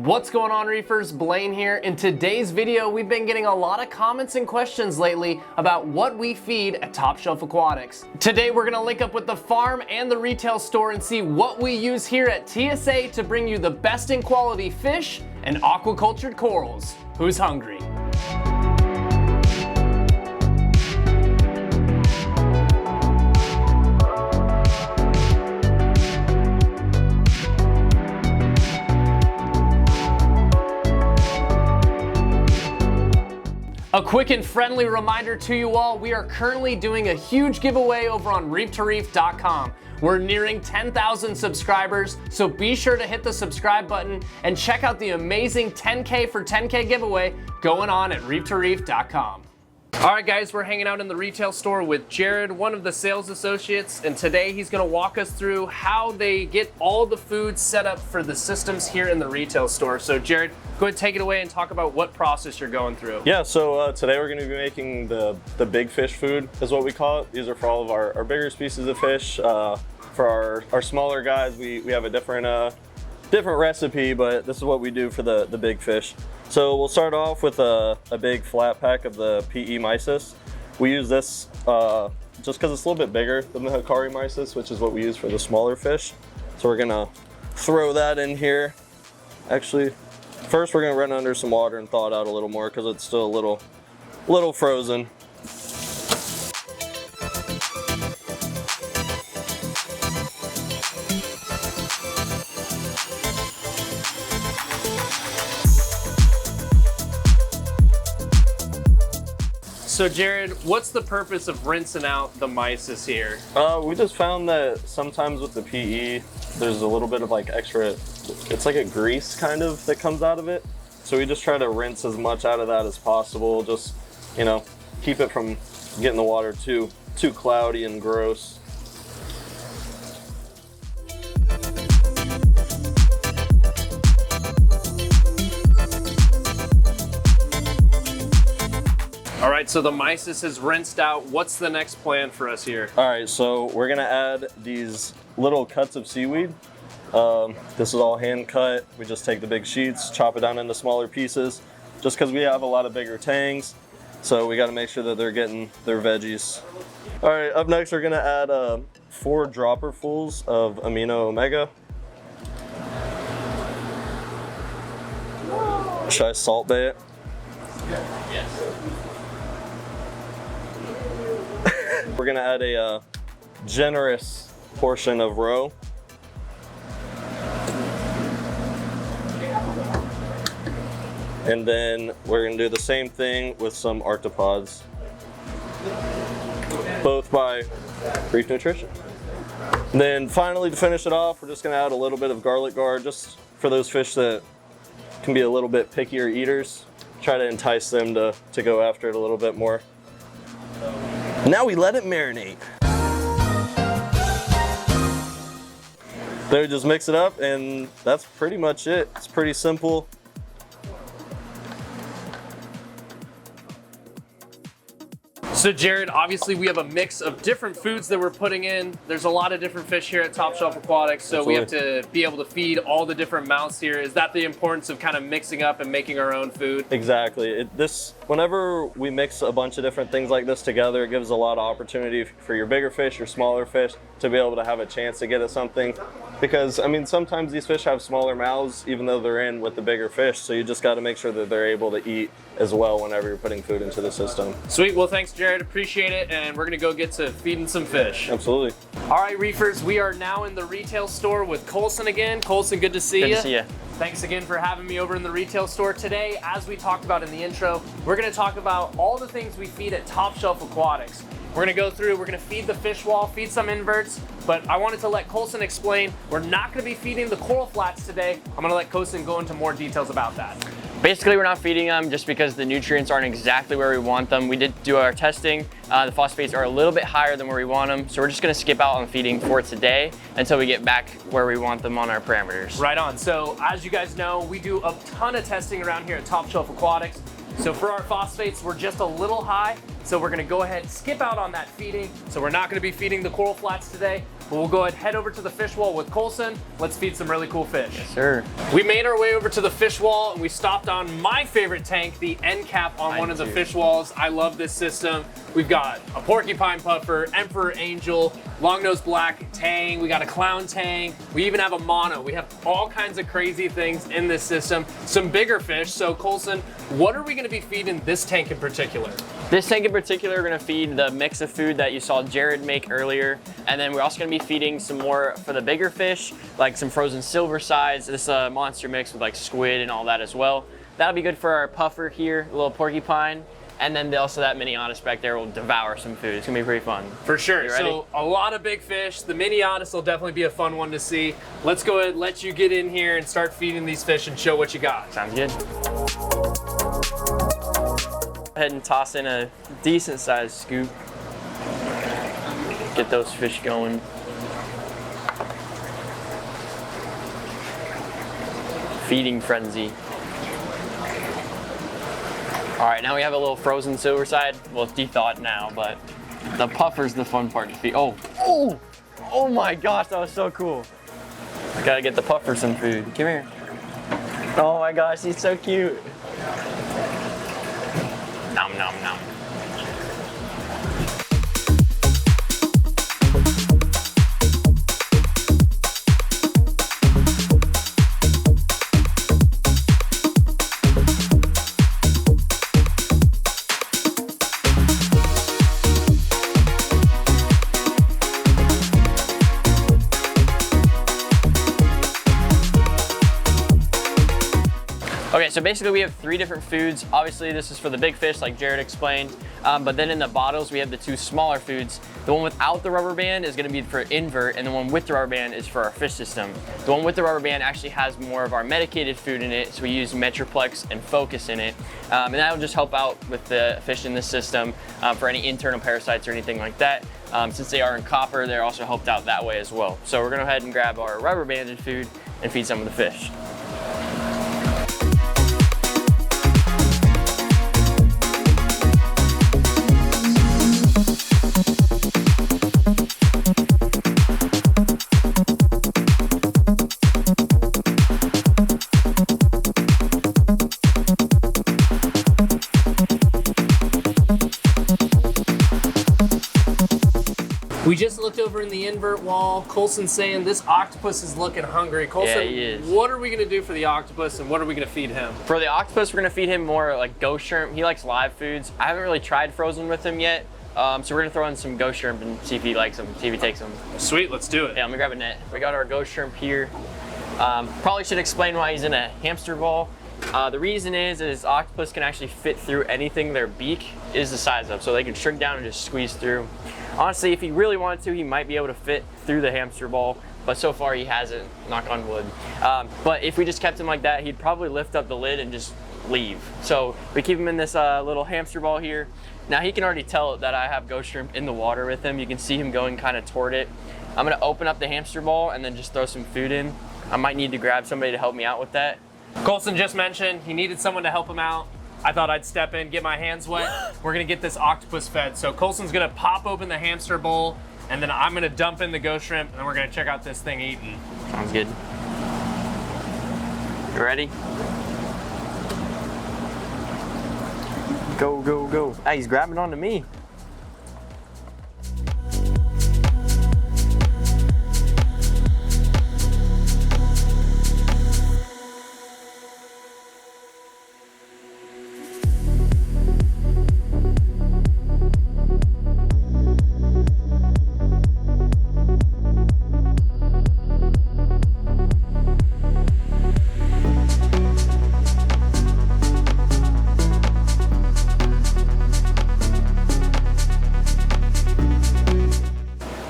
What's going on, reefers? Blaine here. In today's video, we've been getting a lot of comments and questions lately about what we feed at Top Shelf Aquatics. Today, we're gonna link up with the farm and the retail store and see what we use here at TSA to bring you the best in quality fish and aquacultured corals. Who's hungry? A quick and friendly reminder to you all, we are currently doing a huge giveaway over on reef2reef.com. We're nearing 10,000 subscribers, so be sure to hit the subscribe button and check out the amazing 10K for 10K giveaway going on at reef2reef.com. All right, guys, we're hanging out in the retail store with Jared, one of the sales associates, and today he's gonna walk us through how they get all the food set up for the systems here in the retail store. So Jared, go ahead and take it away and talk about what process you're going through. Yeah, so today we're gonna be making the big fish food, is what we call it. These are for all of our bigger species of fish. For our smaller guys, we have a different recipe, but this is what we do for the big fish. So we'll start off with a big flat pack of the PE mysis. We use this just because it's a little bit bigger than the Hikari mysis, which is what we use for the smaller fish. So we're gonna throw that in here. Actually, first we're gonna run under some water and thaw it out a little more because it's still a little frozen. So Jared, what's the purpose of rinsing out the mysis here? We just found that sometimes with the PE, there's a little bit of like extra, it's like a grease kind of that comes out of it. So we just try to rinse as much out of that as possible. Just, you know, keep it from getting the water too cloudy and gross. All right, so the mysis is rinsed out. What's the next plan for us here? All right, so we're gonna add these little cuts of seaweed. This is all hand cut. We just take the big sheets, chop it down into smaller pieces, just because we have a lot of bigger tanks. So we gotta make sure that they're getting their veggies. All right, up next we're gonna add 4 dropperfuls of amino omega. Should I salt bay it? Yes. We're gonna add a generous portion of roe. And then we're gonna do the same thing with some arthropods, both by Reef Nutrition. And then finally, to finish it off, we're just gonna add a little bit of garlic guard, just for those fish that can be a little bit pickier eaters. Try to entice them to go after it a little bit more. Now we let it marinate. Then we just mix it up, and that's pretty much it. It's pretty simple. So Jared, obviously we have a mix of different foods that we're putting in. There's a lot of different fish here at Top Shelf Aquatics, so Absolutely. we have to be able to feed all the different mouths here. Is that the importance of kind of mixing up and making our own food? Exactly. Whenever we mix a bunch of different things like this together, it gives a lot of opportunity for your bigger fish, your smaller fish, to be able to have a chance to get at something. Because, I mean, sometimes these fish have smaller mouths, even though they're in with the bigger fish. So you just got to make sure that they're able to eat as well whenever you're putting food into the system. Sweet. Well, thanks, Jared. Appreciate it. And we're going to go get to feeding some fish. Absolutely. All right, reefers, we are now in the retail store with Colson again. Colson, good to see you. Good to see you. Thanks again for having me over in the retail store today. As we talked about in the intro, we're going to talk about all the things we feed at Top Shelf Aquatics. We're gonna go through, we're gonna feed the fish wall, feed some inverts, but I wanted to let Colson explain, we're not gonna be feeding the coral flats today. I'm gonna let Colson go into more details about that. Basically, we're not feeding them just because the nutrients aren't exactly where we want them. We did do our testing. The phosphates are a little bit higher than where we want them, so we're just gonna skip out on feeding for today until we get back where we want them on our parameters. Right on. So as you guys know, we do a ton of testing around here at Top Shelf Aquatics. So for our phosphates, we're just a little high. So we're gonna go ahead and skip out on that feeding. So we're not gonna be feeding the coral flats today. but we'll go ahead and head over to the fish wall with Colson. Let's feed some really cool fish. Yes, sir. We made our way over to the fish wall and we stopped on my favorite tank, the end cap on one of the fish walls. I love this system. We've got a porcupine puffer, emperor angel, longnose black tang, we got a clown tang, we even have a mono. We have all kinds of crazy things in this system, some bigger fish. So Colson, what are we gonna be feeding this tank in particular? This tank in particular, we're gonna feed the mix of food that you saw Jared make earlier. And then we're also gonna be feeding some more for the bigger fish, like some frozen silver sides, this monster mix with like squid and all that as well. That'll be good for our puffer here, a little porcupine. And then also that Miniatus back there will devour some food. It's gonna be pretty fun. For sure. You ready? So a lot of big fish. The Miniatus will definitely be a fun one to see. Let's go ahead and let you get in here and start feeding these fish and show what you got. Sounds good. Go ahead and toss in a decent sized scoop. Get those fish going. Feeding frenzy. All right, now we have a little frozen silver side. Well, it's de-thawed now, but the puffer's the fun part to feed. Oh my gosh, that was so cool. I gotta get the puffer some food. Come here. Oh my gosh, he's so cute. Nom nom nom. Okay, so basically we have 3 different foods. Obviously this is for the big fish like Jared explained, but then in the bottles we have the 2 smaller foods. The one without the rubber band is gonna be for invert, and the one with the rubber band is for our fish system. The one with the rubber band actually has more of our medicated food in it, so we use Metroplex and Focus in it. And that'll just help out with the fish in this system for any internal parasites or anything like that. Since they are in copper, they're also helped out that way as well. So we're gonna go ahead and grab our rubber banded food and feed some of the fish. We just looked over in the invert wall. Colson's saying this octopus is looking hungry. Colson, Yeah, he is. What are we gonna do for the octopus and what are we gonna feed him? For the octopus, we're gonna feed him more like ghost shrimp. He likes live foods. I haven't really tried frozen with him yet. So we're gonna throw in some ghost shrimp and see if he likes them, see if he takes them. Sweet, let's do it. Yeah, let me grab a net. We got our ghost shrimp here. Probably should explain why he's in a hamster ball. The reason is octopus can actually fit through anything their beak is the size of, so they can shrink down and just squeeze through. Honestly, if he really wanted to, he might be able to fit through the hamster ball, but so far he hasn't, knock on wood. But if we just kept him like that, he'd probably lift up the lid and just leave. So we keep him in this little hamster ball here. Now he can already tell that I have ghost shrimp in the water with him. You can see him going kind of toward it. I'm gonna open up the hamster ball and then just throw some food in. I might need to grab somebody to help me out with that. Colson just mentioned he needed someone to help him out. I thought I'd step in, get my hands wet. We're gonna get this octopus fed. So Colson's gonna pop open the hamster bowl and then I'm gonna dump in the ghost shrimp and then we're gonna check out this thing eating. Sounds good. You ready? Go, go, go. Ah, he's grabbing onto me.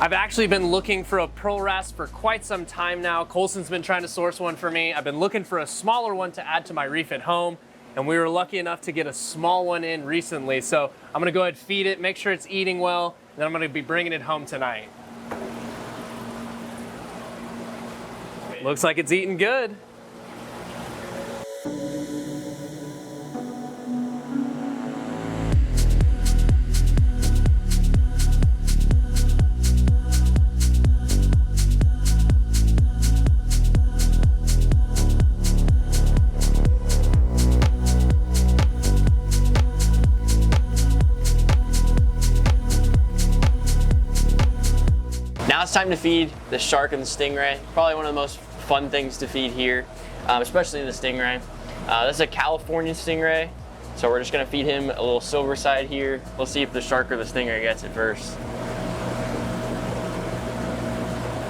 I've actually been looking for a pearl wrasse for quite some time now. Colson's been trying to source one for me. I've been looking for a smaller one to add to my reef at home, and we were lucky enough to get a small one in recently. So I'm gonna go ahead and feed it, make sure it's eating well, and then I'm gonna be bringing it home tonight. Looks like it's eating good. time to feed the shark and the stingray. Probably one of the most fun things to feed here, especially the stingray. This is a California stingray, so we're just gonna feed him a little silver side here. We'll see if the shark or the stingray gets it first.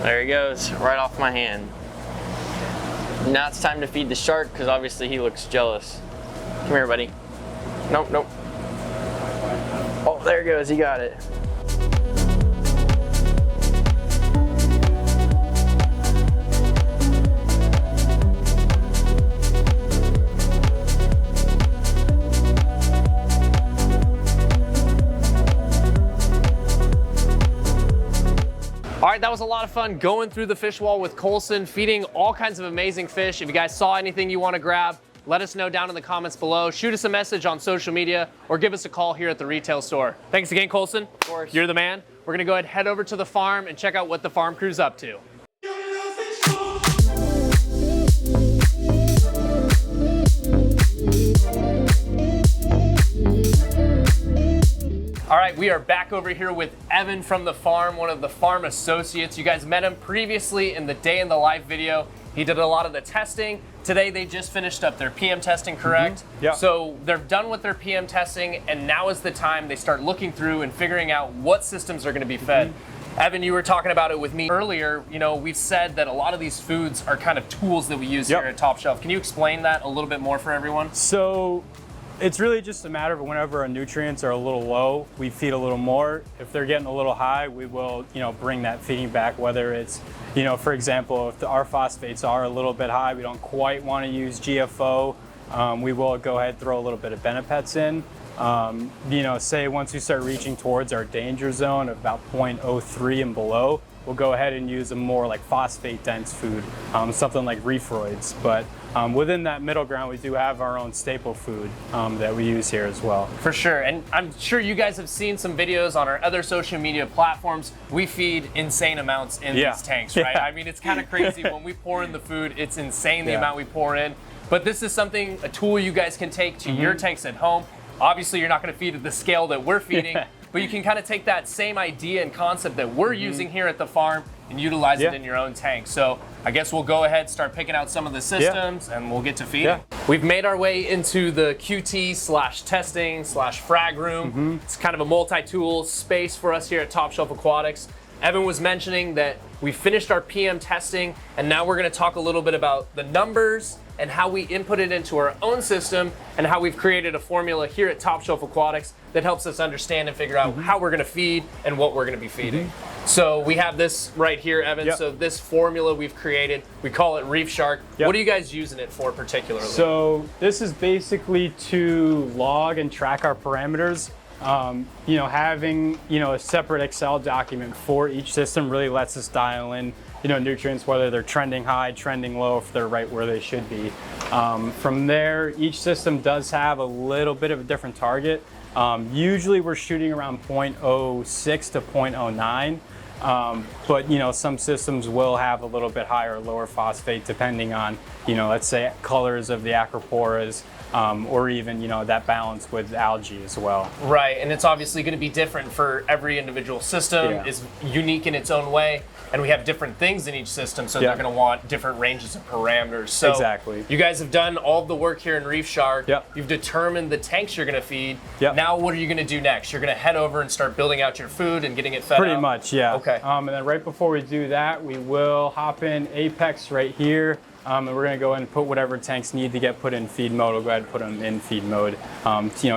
There he goes, right off my hand. Now it's time to feed the shark, because obviously he looks jealous. Come here, buddy. Nope, nope. Oh, there he goes, he got it. All right, that was a lot of fun going through the fish wall with Colson, feeding all kinds of amazing fish. If you guys saw anything you want to grab, let us know down in the comments below. Shoot us a message on social media or give us a call here at the retail store. Thanks again, Colson. Of course. You're the man. We're gonna go ahead and head over to the farm and check out what the farm crew's up to. All right, we are back over here with Evan from the farm, one of the farm associates. You guys met him previously in the day in the life video. He did a lot of the testing. Today they just finished up their PM testing, correct? Yeah. So they're done with their PM testing, and now is the time they start looking through and figuring out what systems are gonna be fed. Evan, you were talking about it with me earlier. You know, we've said that a lot of these foods are kind of tools that we use here at Top Shelf. Can you explain that a little bit more for everyone? So it's really just a matter of whenever our nutrients are a little low, we feed a little more. If they're getting a little high, we will, bring that feeding back, whether it's, for example, if our phosphates are a little bit high, we don't quite want to use GFO, we will go ahead and throw a little bit of Benepets in. Say once we start reaching towards our danger zone of about 0.03 and below, we'll go ahead and use a more like phosphate dense food, something like reefroids. But within that middle ground, we do have our own staple food that we use here as well. For sure, and I'm sure you guys have seen some videos on our other social media platforms. We feed insane amounts in these tanks, right? I mean, it's kind of crazy. When we pour in the food, it's insane the amount we pour in. But this is something, a tool you guys can take to your tanks at home. Obviously, you're not gonna feed at the scale that we're feeding, but you can kind of take that same idea and concept that we're using here at the farm and utilize it in your own tank. So I guess we'll go ahead, start picking out some of the systems and we'll get to feeding. We've made our way into the QT/testing/frag room. It's kind of a multi-tool space for us here at Top Shelf Aquatics. Evan was mentioning that we finished our PM testing, and now we're gonna talk a little bit about the numbers and how we input it into our own system and how we've created a formula here at Top Shelf Aquatics that helps us understand and figure out how we're gonna feed and what we're gonna be feeding. So we have this right here, Evan. So this formula we've created, we call it Reef Shark. What are you guys using it for particularly? So this is basically to log and track our parameters. Having a separate Excel document for each system really lets us dial in nutrients, whether they're trending high, trending low, if they're right where they should be. From there, each system does have a little bit of a different target. Usually we're shooting around 0.06 to 0.09. But some systems will have a little bit higher or lower phosphate depending on, let's say colors of the acroporas, or even, that balance with algae as well. Right, and it's obviously going to be different for every individual system. It's unique in its own way, and we have different things in each system, so they're going to want different ranges of parameters. So exactly. You guys have done all of the work here in Reef Shark. You've determined the tanks you're going to feed. Now what are you going to do next? You're going to head over and start building out your food and getting it fed Pretty out? much, yeah. Okay. And then right before we do that, we will hop in Apex right here. And we're gonna go ahead and put whatever tanks need to get put in feed mode. We'll go ahead and put them in feed mode.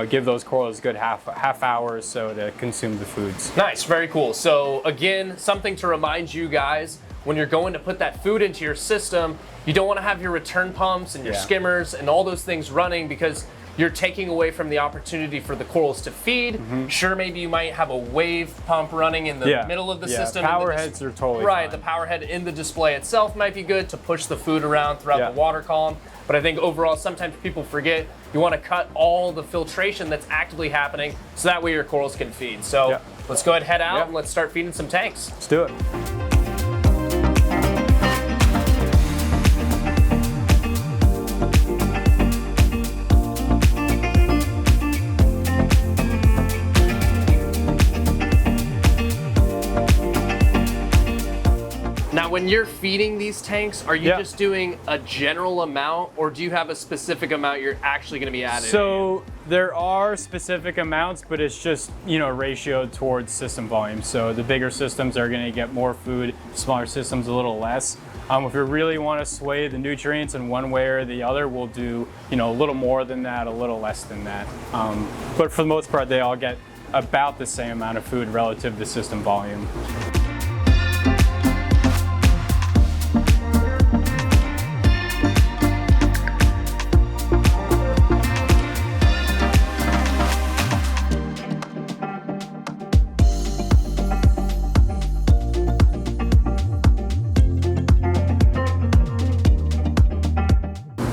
Give those corals a good half hour or so to consume the foods. Nice, very cool. So again, something to remind you guys, when you're going to put that food into your system, you don't wanna have your return pumps and your skimmers and all those things running, because you're taking away from the opportunity for the corals to feed. Sure, maybe you might have a wave pump running in the middle of the system. Power heads are totally fine. fine. The power head in the display itself might be good to push the food around throughout the water column. But I think overall, sometimes people forget you want to cut all the filtration that's actively happening, so that way your corals can feed. So let's go ahead and head out and let's start feeding some tanks. Let's do it. when you're feeding these tanks, are you Yeah. just doing a general amount, or do you have a specific amount you're actually going to be adding? So there are specific amounts, but it's just, ratioed towards system volume. So the bigger systems are going to get more food, smaller systems a little less. If we really want to sway the nutrients in one way or the other, we'll do, a little more than that, a little less than that. But for the most part, they all get about the same amount of food relative to system volume.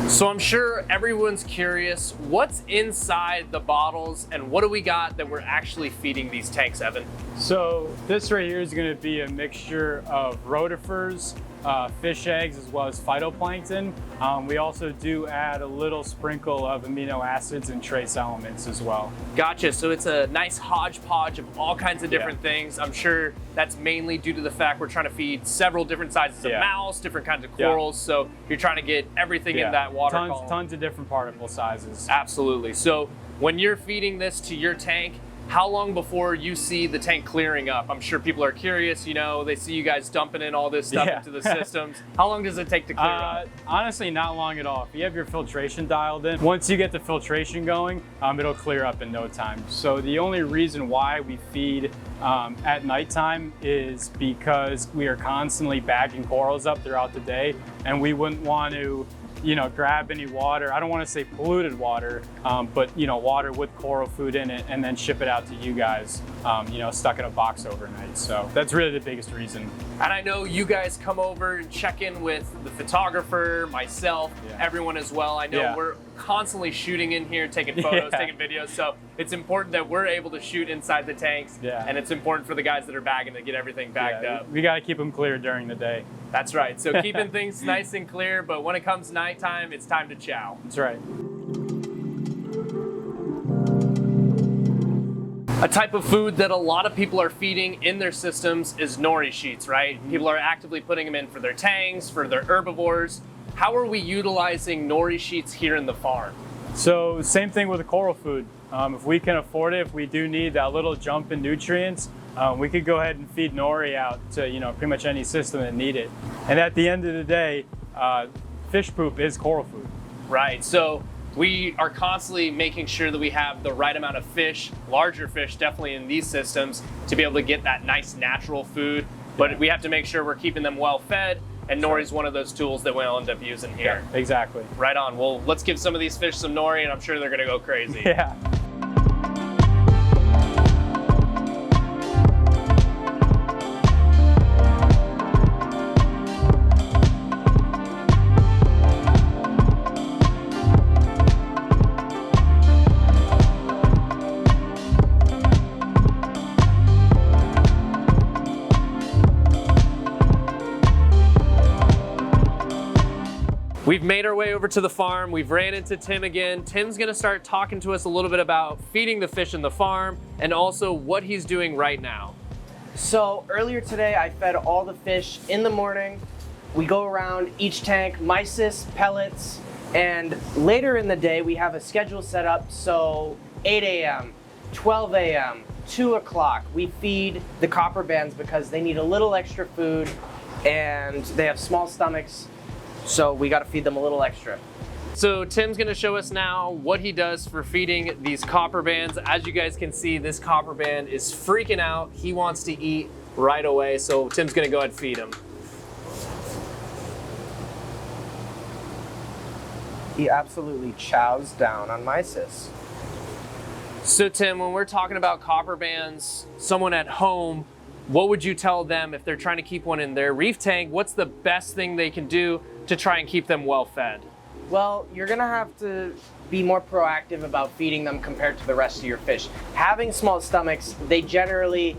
So I'm sure everyone's curious, what's inside the bottles and what do we got that we're actually feeding these tanks, Evan? So this right here is going to be a mixture of rotifers, fish eggs, as well as phytoplankton. We also do add a little sprinkle of amino acids and trace elements as well. Gotcha, so it's a nice hodgepodge of all kinds of different things. I'm sure that's mainly due to the fact we're trying to feed several different sizes of mouse, different kinds of corals, so you're trying to get everything in that water column. Tons of different particle sizes. Absolutely. So when you're feeding this to your tank, how long before you see the tank clearing up? I'm sure people are curious, they see you guys dumping in all this stuff into the systems. How long does it take to clear up? Honestly, not long at all. If you have your filtration dialed in, once you get the filtration going, it'll clear up in no time. So the only reason why we feed at nighttime is because we are constantly bagging corals up throughout the day, and we wouldn't want to grab any water. I don't want to say polluted water, but water with coral food in it and then ship it out to you guys, stuck in a box overnight. So that's really the biggest reason. And I know you guys come over and check in with the photographer, myself, everyone as well. I know we're constantly shooting in here, taking photos, taking videos. So it's important that we're able to shoot inside the tanks. And it's important for the guys that are bagging to get everything bagged up. We got to keep them clear during the day. That's right. So keeping things nice and clear, but when it comes nighttime, it's time to chow. That's right. A type of food that a lot of people are feeding in their systems is nori sheets, right? People are actively putting them in for their tanks, for their herbivores. How are we utilizing nori sheets here in the farm? So same thing with the coral food. If we can afford it, if we do need that little jump in nutrients, we could go ahead and feed nori out to pretty much any system that need it. And at the end of the day, fish poop is coral food. Right. So we are constantly making sure that we have the right amount of fish, larger fish definitely in these systems, to be able to get that nice natural food. But we have to make sure we're keeping them well fed. And nori is one of those tools that we'll end up using here. Yeah, exactly. Right on. Well, let's give some of these fish some nori, and I'm sure they're going to go crazy. Yeah. We've made our way over to the farm. We've ran into Tim again. Tim's gonna start talking to us a little bit about feeding the fish in the farm and also what he's doing right now. So earlier today, I fed all the fish in the morning. We go around each tank, mysis, pellets, and later in the day, we have a schedule set up. So 8 a.m., 12 a.m., 2 o'clock, we feed the copper bands because they need a little extra food and they have small stomachs. So we got to feed them a little extra. So Tim's gonna show us now what he does for feeding these copper bands. As you guys can see, this copper band is freaking out. He wants to eat right away. So Tim's gonna go ahead and feed him. He absolutely chows down on mysis. So Tim, when we're talking about copper bands, someone at home, what would you tell them if they're trying to keep one in their reef tank? What's the best thing they can do to try and keep them well fed? Well, you're gonna have to be more proactive about feeding them compared to the rest of your fish. Having small stomachs, they generally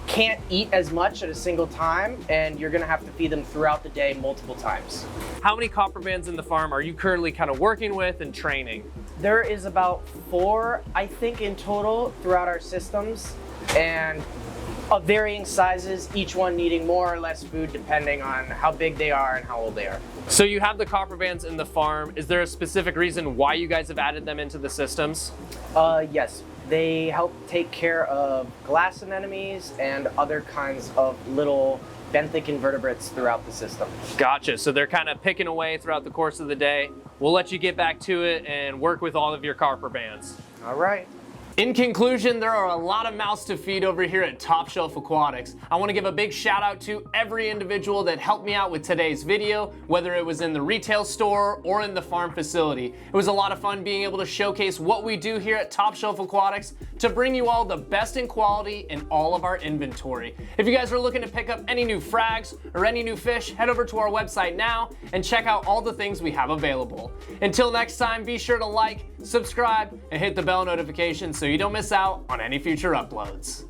can't eat as much at a single time, and you're gonna have to feed them throughout the day multiple times. How many copper bands in the farm are you currently kind of working with and training? There is about 4, I think, in total throughout our systems, and of varying sizes, each one needing more or less food depending on how big they are and how old they are. So you have the copper bands in the farm. Is there a specific reason why you guys have added them into the systems? Yes, they help take care of glass anemones and other kinds of little benthic invertebrates throughout the system. Gotcha. So they're kind of picking away throughout the course of the day. We'll let you get back to it and work with all of your copper bands. All right. In conclusion, there are a lot of mouths to feed over here at Top Shelf Aquatics. I want to give a big shout out to every individual that helped me out with today's video, whether it was in the retail store or in the farm facility. It was a lot of fun being able to showcase what we do here at Top Shelf Aquatics to bring you all the best in quality in all of our inventory. If you guys are looking to pick up any new frags or any new fish, head over to our website now and check out all the things we have available. Until next time, be sure to like, subscribe, and hit the bell notification so you don't miss out on any future uploads.